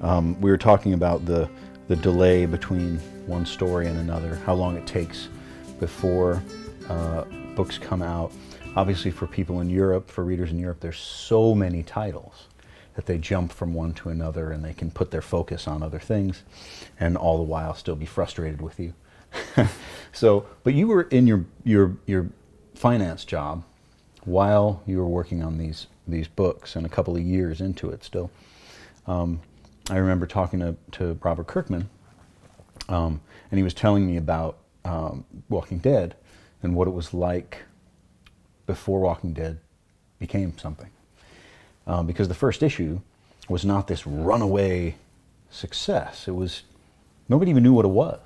We were talking about the delay between one story and another, how long it takes before books come out. Obviously for people in Europe, for readers in Europe, there's so many titles that they jump from one to another and they can put their focus on other things and all the while still be frustrated with you. So, but you were in your finance job while you were working on these books, and a couple of years into it still. I remember talking to Robert Kirkman, and he was telling me about Walking Dead and what it was like before Walking Dead became something. Because the first issue was not this runaway success. It was, nobody even knew what it was.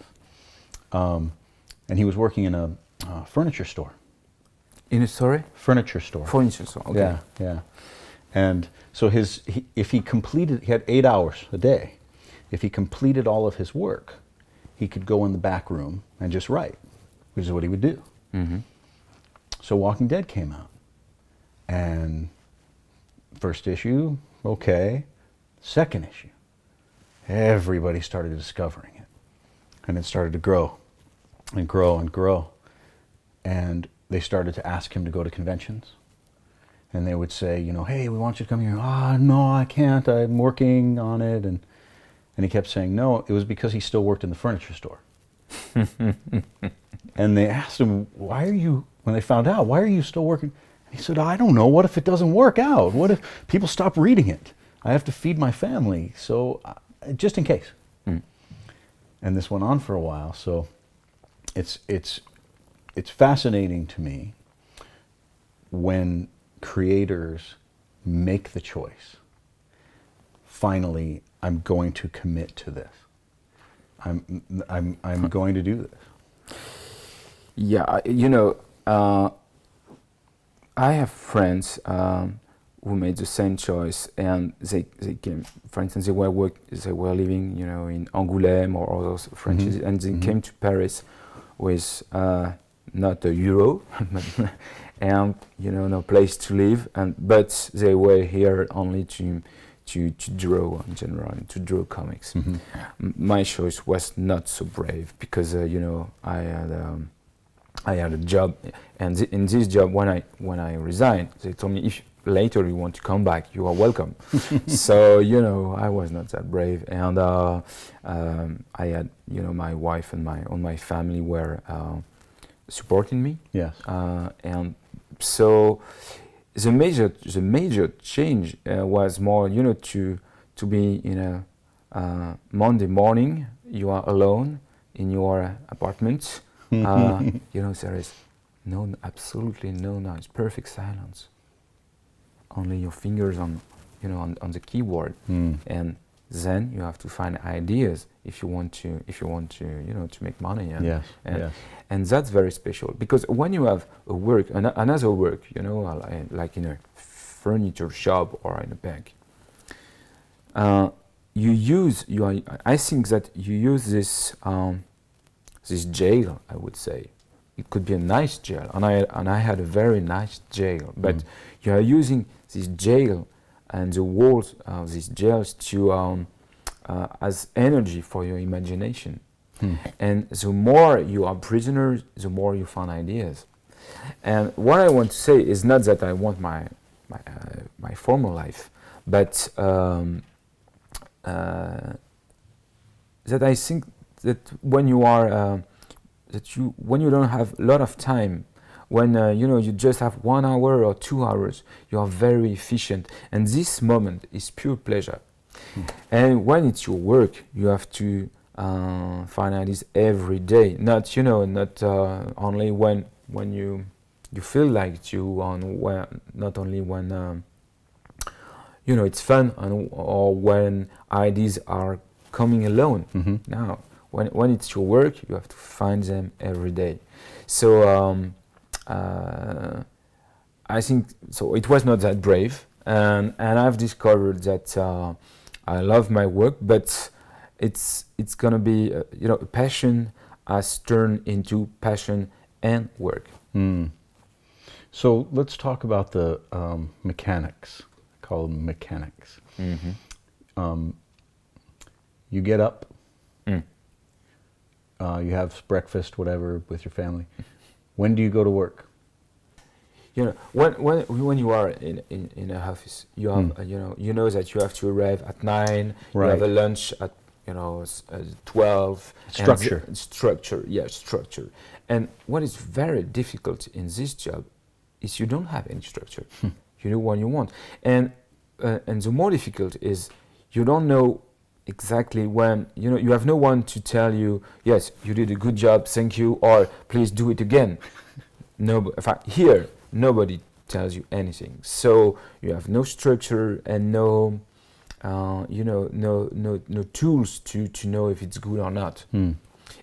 And he was working in a furniture store. In a story? Furniture store. Furniture store, okay. Yeah, yeah. And so if he completed, he had 8 hours a day. If he completed all of his work, he could go in the back room and just write, which is what he would do. Mm-hmm. So Walking Dead came out. And first issue, okay. Second issue, everybody started discovering it. And it started to grow and grow and grow. And they started to ask him to go to conventions. And they would say, you know, hey, we want you to come here. Ah, no, I can't. I'm working on it. And he kept saying no. It was because he still worked in the furniture store. And they asked him, why are you, when they found out, why are you still working? And he said, I don't know. What if it doesn't work out? What if people stop reading it? I have to feed my family. So just in case. Mm. And this went on for a while. So it's fascinating to me when creators make the choice. Finally, I'm going to commit to this. I'm going to do this. Yeah, you know, I have friends who made the same choice, and they came. For instance, they were living, you know, in Angoulême or other French, mm-hmm. and they mm-hmm. came to Paris with not a euro, and you know, no place to live, but they were here only to draw in general, to draw comics. Mm-hmm. My choice was not so brave because you know, I had a job, and in this job, when I resigned, they told me, if later you want to come back, you are welcome. So you know, I was not that brave, and I had, you know, my wife and my family were supporting me. Yes. And so the major change was more, you know, to be in a Monday morning, you are alone in your apartment. You know, there is absolutely no noise, perfect silence. Only your fingers on, you know, on the keyboard, and then you have to find ideas if you want to, you know, to make money. And, yes. And that's very special, because when you have a work, another work, you know, like in a furniture shop or in a bank, I think that you use this jail, I would say. It could be a nice jail, and I had a very nice jail, but you are using this jail and the walls of these jails to as energy for your imagination. And the more you are prisoners, the more you find ideas. And what I want to say is not that I want my former life, but that I think that when you are when you don't have a lot of time, when you know, you just have 1 hour or 2 hours, you are very efficient, and this moment is pure pleasure. And when it's your work, you have to find ideas every day. Not, you know, not only when you feel like to, not only when you know, it's fun, or when ideas are coming alone. Mm-hmm. Now, when it's your work, you have to find them every day. So I think so. It was not that brave, and I've discovered that I love my work, but it's gonna be you know, a passion has turned into passion and work. So let's talk about the mechanics. I call them mechanics. Mm-hmm. you get up, Mm. you have breakfast, whatever, with your family. When do you go to work? You know, when you are in a office, you have you know that you have to arrive at 9. You Right. have a lunch at 12. Structure. And structure, yeah, structure. And what is very difficult in this job is you don't have any structure. You do what you want, and the more difficult is you don't know exactly when. You have no one to tell you, yes, you did a good job, thank you, or please do it again. No, in fact, here nobody tells you anything. So you have no structure and no tools to know if it's good or not,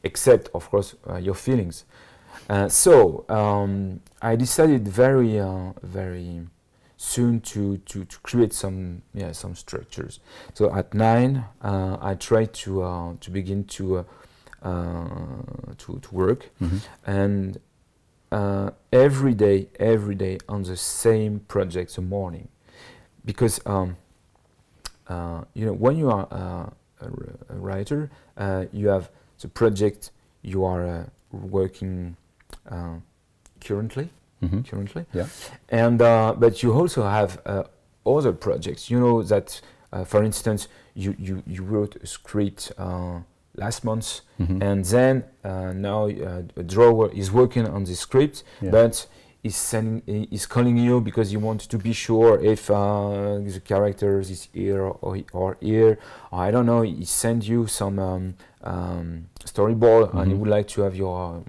except of course your feelings. So I decided very soon to create some structures. So at 9 I tried to begin to work, and every day on the same project the morning, because when you are a writer, you have the project you are working currently, Yeah. and but you also have other projects. You know that, for instance, you wrote a script last month, and then now a drawer is working on the script, but is calling you because you want to be sure if the characters is here or here. Or I don't know. He sends you some storyboard, and you would like to have your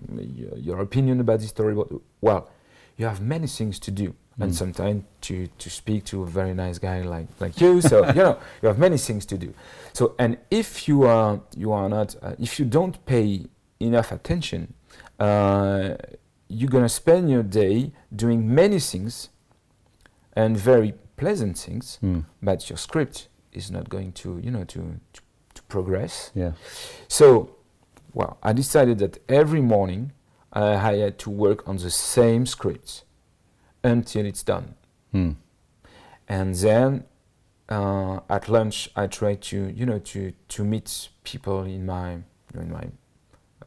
opinion about the storyboard. Well, you have many things to do, and sometimes to speak to a very nice guy like you. So you have many things to do. So, and if you are not, if you don't pay enough attention, you're gonna spend your day doing many things and very pleasant things, but your script is not going to progress. Yeah. So, well, I decided that every morning I had to work on the same script until it's done. And then at lunch I try to meet people in my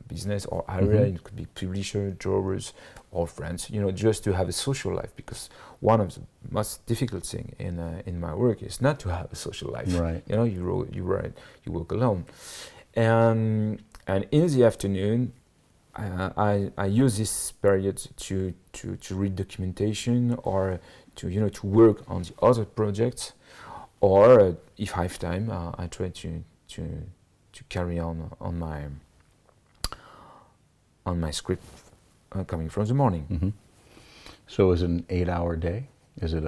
business or area. It could be publisher, drawers, or friends. Just to have a social life, because one of the most difficult thing in my work is not to have a social life. Right. You write, you work alone, and in the afternoon, I use this period to read documentation, or to work on the other projects, or if I have time, I try to carry on my script coming from the morning. So is it an 8-hour day? Is it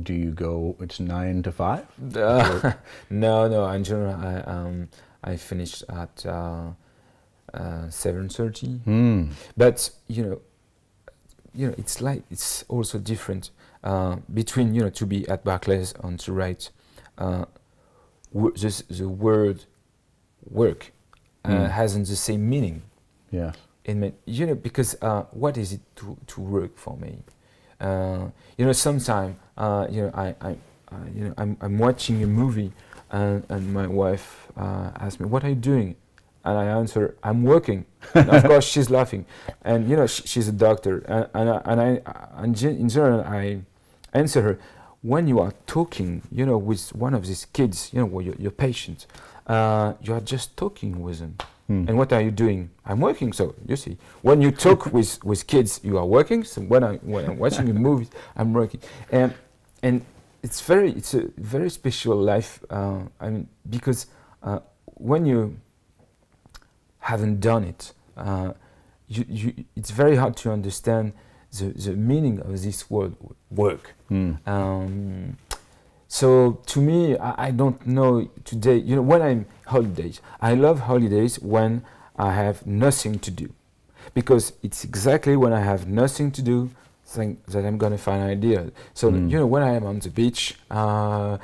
do you go, it's 9 to 5? No, in general I finished at 7:30. But it's also different between to be at Barclays and to write. The word work hasn't the same meaning. Yeah. Because what is it to work for me? Sometimes I'm watching a movie, and my wife asks me, "What are you doing?" And I answer, "I'm working." And of course, she's laughing, and she's a doctor, and in general I answer her, when you are talking, with one of these kids, your patient, you are just talking with them. And what are you doing? I'm working. So you see, when you talk with kids, you are working. So when I'm watching a movie, I'm working. And it's a very special life. Because when you haven't done it, it's very hard to understand the meaning of this word work. So to me, I don't know today, when I'm holidays, I love holidays when I have nothing to do, because it's exactly when I have nothing to do that I'm going to find an idea. So, when I am on the beach or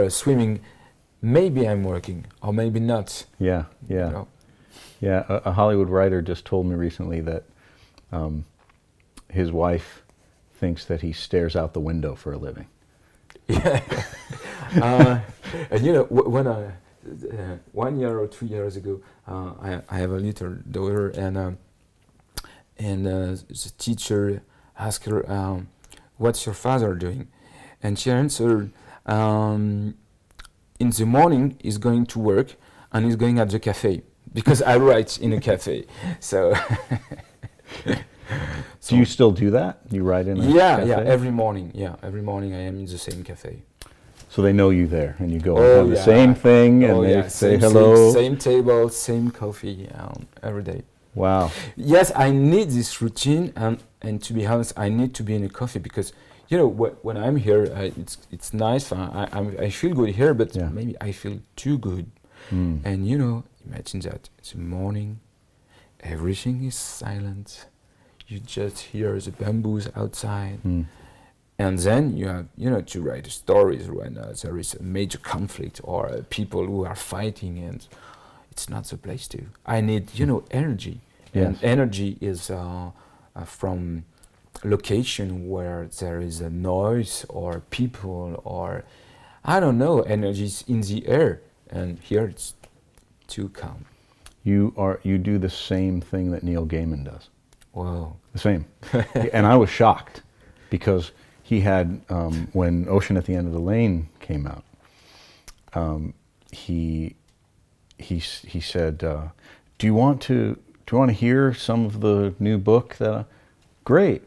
swimming, maybe I'm working or maybe not. Yeah. Yeah, a Hollywood writer just told me recently that his wife thinks that he stares out the window for a living. Yeah, And you know, when I 1 year or 2 years ago, I have a little daughter, and the teacher asked her, "What's your father doing?" And she answered, "In the morning, he's going to work, and he's going at the cafe because I write in a cafe." So. Do you still do that? You write in a cafe? Yeah, every morning. Yeah, every morning I am in the same cafe. So they know you there, and you go and have the same thing, and they say same, hello. Same table, same coffee, every day. Wow. Yes, I need this routine, and to be honest, I need to be in a coffee because, you know, when I'm here, it's nice. I feel good here, but maybe I feel too good. And you know, imagine that it's the morning, everything is silent. You just hear the bamboos outside. And then you have, you know, to write stories when there is a major conflict or people who are fighting, and it's not the place to. I need, you know, energy. Yes. And energy is from location where there is a noise or people or, I don't know, energy is in the air. And here it's too calm. You do the same thing that Neil Gaiman does. Wow. The same. And I was shocked because he had, when Ocean at the End of the Lane came out, he said, do you want to hear some of the new book that great.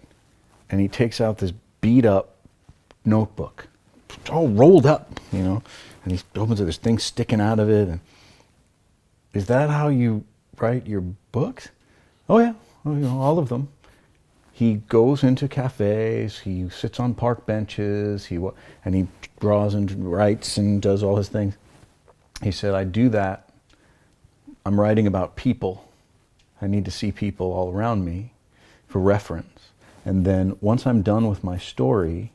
And he takes out this beat up notebook. It's all rolled up, you know, and he opens it, there's things sticking out of it. And is that how you write your books? Oh yeah, well, you know, all of them. He goes into cafes, he sits on park benches, and he draws and writes and does all his things. He said, I do that, I'm writing about people. I need to see people all around me for reference. And then once I'm done with my story,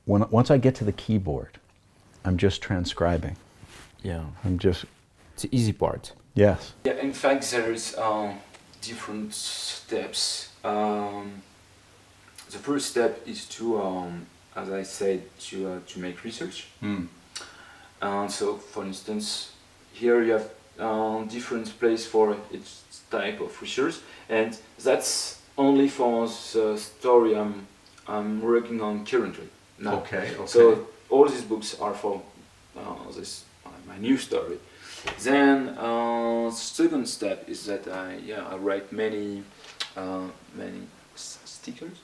once I get to the keyboard, I'm just transcribing. Yeah. It's the easy part. Yes. Yeah, in fact, there's different steps. The first step is to, as I said, to make research. So, for instance, here you have different place for each type of research, and that's only for the story I'm working on currently now. Okay. So all these books are for this my new story. Then second step is that I write many stickers.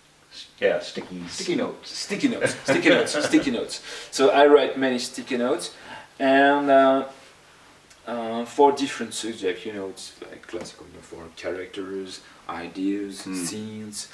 Yeah, sticky notes. Sticky notes. So I write many sticky notes, and for different subjects, you know, it's like classical, you know, for characters, ideas, scenes.